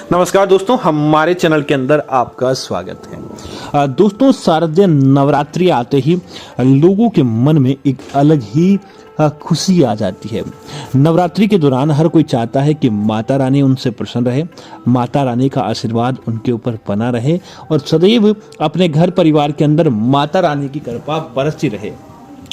नमस्कार दोस्तों, हमारे चैनल के अंदर आपका स्वागत है। दोस्तों, शारदीय नवरात्रि आते ही लोगों के मन में एक अलग ही खुशी आ जाती है। नवरात्रि के दौरान हर कोई चाहता है कि माता रानी उनसे प्रसन्न रहे, माता रानी का आशीर्वाद उनके ऊपर बना रहे और सदैव अपने घर परिवार के अंदर माता रानी की कृपा बरसती रहे।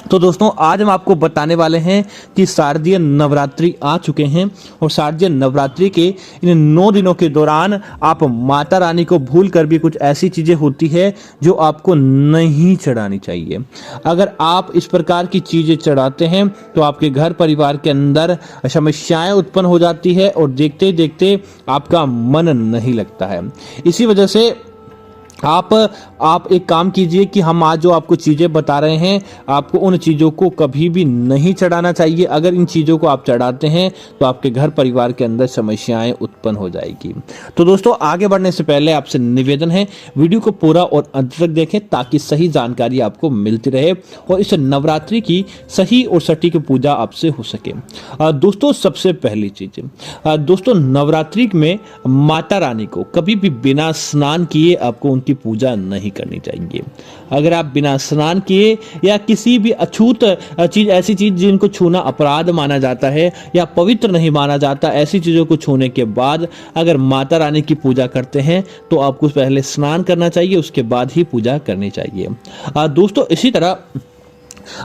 तो दोस्तों, आज हम आपको बताने वाले हैं कि शारदीय नवरात्रि आ चुके हैं और शारदीय नवरात्रि के इन 9 दिनों के दौरान आप माता रानी को भूल कर भी कुछ ऐसी चीज़ें होती है जो आपको नहीं चढ़ानी चाहिए। अगर आप इस प्रकार की चीज़ें चढ़ाते हैं तो आपके घर परिवार के अंदर समस्याएं उत्पन्न हो जाती है और देखते देखते आपका मन नहीं लगता है। इसी वजह से आप एक काम कीजिए कि हम आज जो आपको चीज़ें बता रहे हैं, आपको उन चीज़ों को कभी भी नहीं चढ़ाना चाहिए। अगर इन चीज़ों को आप चढ़ाते हैं तो आपके घर परिवार के अंदर समस्याएं उत्पन्न हो जाएगी। तो दोस्तों, आगे बढ़ने से पहले आपसे निवेदन है, वीडियो को पूरा और अंत तक देखें ताकि सही जानकारी आपको मिलती रहे और इस नवरात्रि की सही और सटीक पूजा आपसे हो सके। दोस्तों, सबसे पहली चीज़ दोस्तों, नवरात्रि में माता रानी को कभी भी बिना स्नान किए आपको उनकी पूजा नहीं करनी चाहिए। अगर आप बिना स्नान किए या किसी भी अछूत चीज, ऐसी चीज जिनको छूना अपराध माना जाता है या पवित्र नहीं माना जाता, ऐसी चीजों को छूने के बाद अगर माता रानी की पूजा करते हैं तो आपको पहले स्नान करना चाहिए, उसके बाद ही पूजा करनी चाहिए। दोस्तों, इसी तरह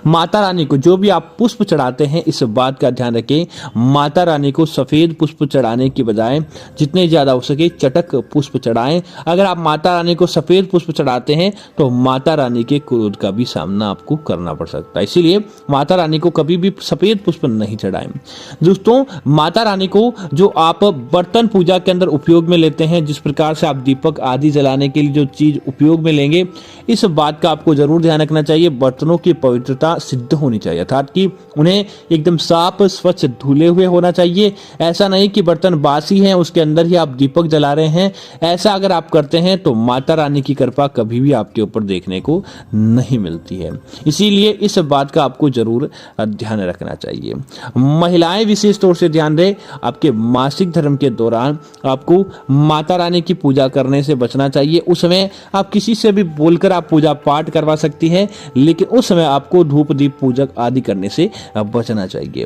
माता रानी को जो भी आप पुष्प चढ़ाते हैं, इस बात का ध्यान रखें, माता रानी को सफ़ेद पुष्प चढ़ाने की बजाय जितने ज़्यादा हो सके चटक पुष्प चढ़ाएं। अगर आप माता रानी को सफ़ेद पुष्प चढ़ाते हैं तो माता रानी के क्रोध का भी सामना आपको करना पड़ सकता है, इसीलिए माता रानी को कभी भी सफ़ेद पुष्प नहीं चढ़ाएं। दोस्तों, माता रानी को जो आप बर्तन पूजा के अंदर उपयोग में लेते हैं, जिस प्रकार से आप दीपक आदि जलाने के लिए जो चीज़ उपयोग में लेंगे, इस बात का आपको जरूर ध्यान रखना चाहिए। बर्तनों की पवित्रता सिद्ध होनी चाहिए, अर्थात कि उन्हें एकदम साफ स्वच्छ धुले हुए होना चाहिए। ऐसा नहीं कि बर्तन बासी हैं उसके अंदर ही आप दीपक जला रहे हैं। ऐसा अगर आप करते हैं तो माता रानी की कृपा कभी भी आपके ऊपर देखने को नहीं मिलती है, इसीलिए इस बात का आपको जरूर ध्यान रखना चाहिए। महिलाएं विशेष तौर से ध्यान दें, आपके मासिक धर्म के दौरान आपको माता रानी की पूजा करने से बचना चाहिए। उस समय आप किसी से भी बोलकर आप पूजा पाठ करवा सकती हैं, लेकिन उस समय आपको धूप दीप पूजक आदि करने से बचना चाहिए।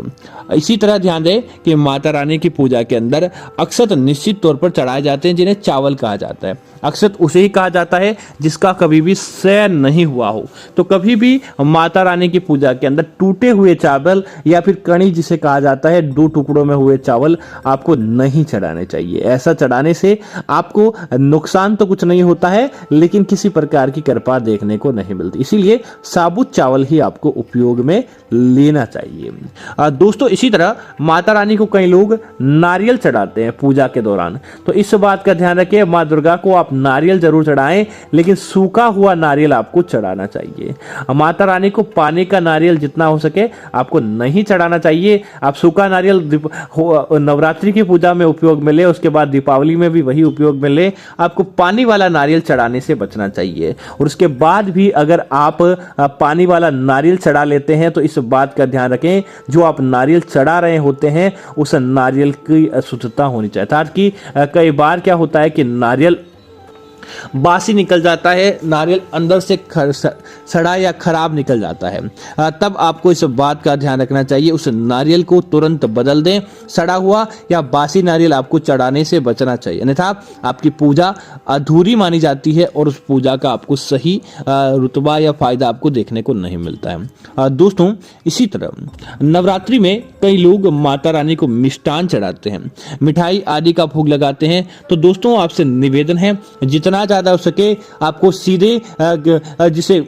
इसी तरह ध्यान दें कि माता रानी की पूजा के अंदर अक्षत निश्चित तौर पर चढ़ाए जाते हैं, जिन्हें चावल कहा जाता है। अक्षत उसे ही कहा जाता है जिसका कभी भी क्षय नहीं हुआ हो। तो कभी भी माता रानी की पूजा के अंदर टूटे हुए चावल या फिर कणी जिसे कहा जाता है, 2 टुकड़ों में हुए चावल आपको नहीं चढ़ाने चाहिए। ऐसा चढ़ाने से आपको नुकसान तो कुछ नहीं होता है, लेकिन किसी प्रकार की कृपा देखने को नहीं मिलती, इसीलिए साबुत चावल ही आपको उपयोग में लेना चाहिए। दोस्तों, इसी तरह माता रानी को कई लोग नारियल चढ़ाते हैं पूजा के दौरान, तो इस बात का ध्यान रखें, माँ दुर्गा को आप नारियल जरूर चढ़ाएं, लेकिन सूखा हुआ नारियल आपको चढ़ाना चाहिए। माता रानी को पानी का नारियल जितना हो सके आपको नहीं चढ़ाना चाहिए। आप सूखा नारियल नवरात्रि की पूजा में उपयोग में ले, उसके बाद दीपावली में भी वही उपयोग में ले। आपको पानी वाला नारियल चढ़ाने से बचना चाहिए। और उसके बाद भी अगर आप पानी वाला नारियल चढ़ा लेते हैं तो इस बात का ध्यान रखें, जो आप नारियल चढ़ा रहे होते हैं उस नारियल की अशुद्धता होनी चाहिए। अर्थात कि कई बार क्या होता है कि नारियल बासी निकल जाता है, नारियल अंदर से सड़ा या खराब निकल जाता है, तब आपको इस बात का ध्यान रखना चाहिए, उस नारियल को तुरंत बदल दें। सड़ा हुआ या बासी नारियल आपको चढ़ाने से बचना चाहिए, अन्यथा आपकी पूजा अधूरी मानी जाती है और उस पूजा का आपको सही रुतबा या फायदा आपको देखने को नहीं मिलता है। दोस्तों, इसी तरह नवरात्रि में कई लोग माता रानी को मिष्ठान चढ़ाते हैं, मिठाई आदि का भोग लगाते हैं। तो दोस्तों, आपसे निवेदन है, जितना ज्यादा हो सके आपको सीधे जिसे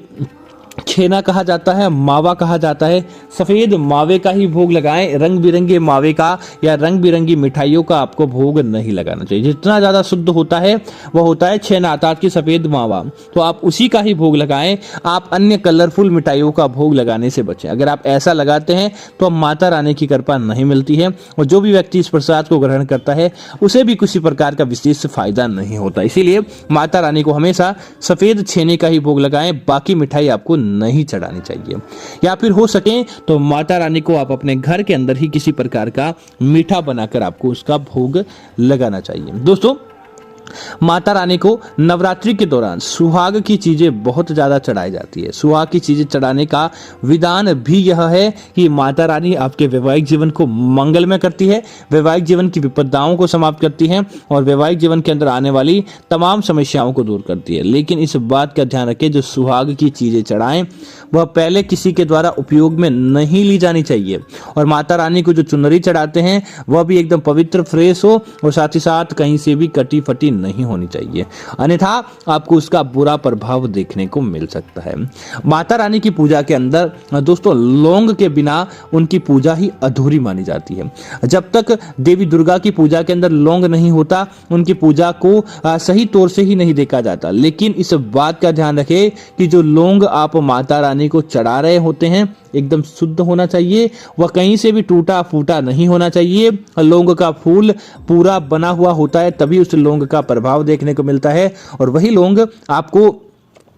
छेना कहा जाता है, मावा कहा जाता है, सफ़ेद मावे का ही भोग लगाएं। रंग बिरंगे मावे का या रंग बिरंगी मिठाइयों का आपको भोग नहीं लगाना चाहिए। जितना ज़्यादा शुद्ध होता है वह होता है छेना, अर्थात की सफ़ेद मावा, तो आप उसी का ही भोग लगाएं। आप अन्य कलरफुल मिठाइयों का भोग लगाने से बचें। अगर आप ऐसा लगाते हैं तो माता रानी की कृपा नहीं मिलती है और जो भी व्यक्ति इस प्रसाद को ग्रहण करता है उसे भी किसी प्रकार का विशेष फायदा नहीं होता। इसीलिए माता रानी को हमेशा सफ़ेद छेने का ही भोग लगाएं, बाकी मिठाई आपको नहीं चढ़ानी चाहिए। या फिर हो सके तो माता रानी को आप अपने घर के अंदर ही किसी प्रकार का मीठा बनाकर आपको उसका भोग लगाना चाहिए। दोस्तों, माता रानी को नवरात्रि के दौरान सुहाग की चीजें बहुत ज्यादा चढ़ाई जाती है। सुहाग की चीजें चढ़ाने का विधान भी यह है कि माता रानी आपके वैवाहिक जीवन को मंगलमय करती है, वैवाहिक जीवन की विपदाओं को समाप्त करती है और वैवाहिक जीवन के अंदर आने वाली तमाम समस्याओं को दूर करती है। लेकिन इस बात का ध्यान रखें, जो सुहाग की चीजें चढ़ाएं वह पहले किसी के द्वारा उपयोग में नहीं ली जानी चाहिए, और माता रानी को जो चुनरी चढ़ाते हैं वह भी एकदम पवित्र, फ्रेश हो और साथ ही साथ कहीं से भी कटी फटी नहीं होनी चाहिए, अन्यथा आपको उसका बुरा प्रभाव देखने को मिल सकता है। माता रानी की पूजा के अंदर दोस्तों लौंग के बिना उनकी पूजा ही अधूरी मानी जाती है। जब तक देवी दुर्गा की पूजा के अंदर लौंग नहीं होता, उनकी पूजा को सही तौर से ही नहीं देखा जाता। लेकिन इस बात का ध्यान रखें कि जो लौंग आप माता रानी को चढ़ा रहे होते हैं एकदम शुद्ध होना चाहिए, वह कहीं से भी टूटा फूटा नहीं होना चाहिए। लौंग का फूल पूरा बना हुआ होता है, तभी उस लौंग का प्रभाव देखने को मिलता है, और वही लौंग आपको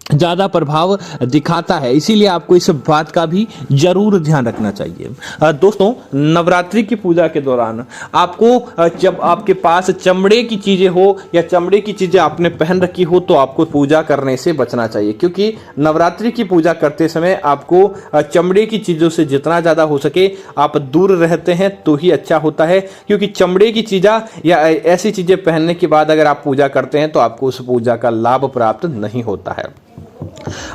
ज्यादा प्रभाव दिखाता है। इसीलिए आपको इस बात का भी जरूर ध्यान रखना चाहिए। दोस्तों, नवरात्रि की पूजा के दौरान आपको जब आपके पास चमड़े की चीजें हो या चमड़े की चीजें आपने पहन रखी हो तो आपको पूजा करने से बचना चाहिए, क्योंकि नवरात्रि की पूजा करते समय आपको चमड़े की चीजों से जितना ज्यादा हो सके आप दूर रहते हैं तो ही अच्छा होता है, क्योंकि चमड़े की चीजा या ऐसी चीजें पहनने के बाद अगर आप पूजा करते हैं तो आपको उस पूजा का लाभ प्राप्त नहीं होता है।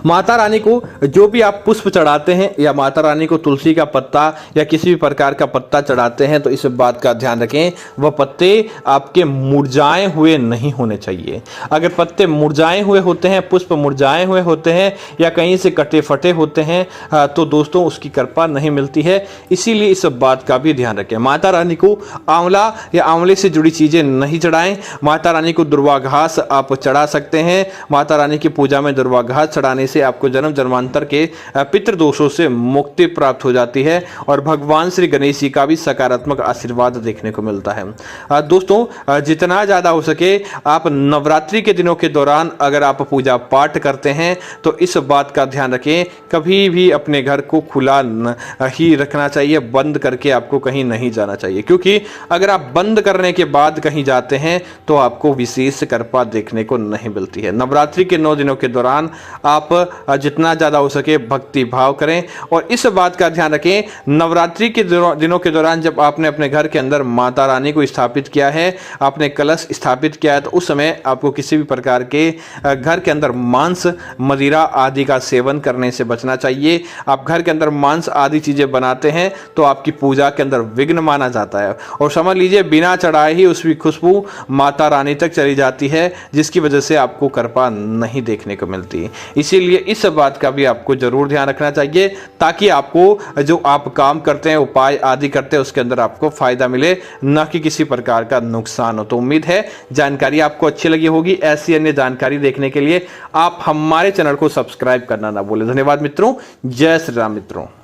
माता रानी को जो भी आप पुष्प चढ़ाते हैं या माता रानी को तुलसी का पत्ता या किसी भी प्रकार का पत्ता चढ़ाते हैं तो इस बात का ध्यान रखें, वह पत्ते आपके मुरझाए हुए नहीं होने चाहिए। अगर पत्ते मुरझाए हुए होते हैं, पुष्प मुरझाए हुए होते हैं या कहीं से कटे फटे होते हैं तो दोस्तों उसकी कृपा नहीं मिलती है। इसीलिए इस बात का भी ध्यान रखें। माता रानी को आंवला या आंवले से जुड़ी चीजें नहीं चढ़ाएं। माता रानी को दुर्वा घास आप चढ़ा सकते हैं। माता रानी की पूजा में दुर्वा घास चढ़ाने से आपको जन्म जन्मांतर के पितृ दोषों से मुक्ति प्राप्त हो जाती है और भगवान श्री गणेश जी का भी सकारात्मक आशीर्वाद देखने को मिलता है। दोस्तों, जितना ज्यादा हो सके आप नवरात्रि के दिनों के दौरान अगर आप पूजा पाठ करते हैं तो इस बात का ध्यान रखें, कभी भी अपने घर को खुला ही रखना चाहिए, बंद करके आपको कहीं नहीं जाना चाहिए, क्योंकि अगर आप बंद करने के बाद कहीं जाते हैं तो आपको विशेष कृपा देखने को नहीं मिलती है। नवरात्रि के 9 दिनों के दौरान आप जितना ज्यादा हो सके भक्ति भाव करें और इस बात का ध्यान रखें, नवरात्रि के दिनों के दौरान जब आपने अपने घर के अंदर माता रानी को स्थापित किया है, आपने कलश स्थापित किया है, तो उस समय आपको किसी भी प्रकार के घर के अंदर मांस, मदिरा आदि का सेवन करने से बचना चाहिए। आप घर के अंदर मांस आदि चीजें बनाते हैं तो आपकी पूजा के अंदर विघ्न माना जाता है और समझ लीजिए बिना चढ़ाए ही उसकी खुशबू माता रानी तक चली जाती है, जिसकी वजह से आपको कृपा नहीं देखने को मिलती। इसीलिए इस बात का भी आपको जरूर ध्यान रखना चाहिए ताकि आपको जो आप काम करते हैं, उपाय आदि करते हैं, उसके अंदर आपको फायदा मिले, न कि किसी प्रकार का नुकसान हो। तो उम्मीद है जानकारी आपको अच्छी लगी होगी। ऐसी अन्य जानकारी देखने के लिए आप हमारे चैनल को सब्सक्राइब करना ना भूलें। धन्यवाद मित्रों। जय श्री राम मित्रों।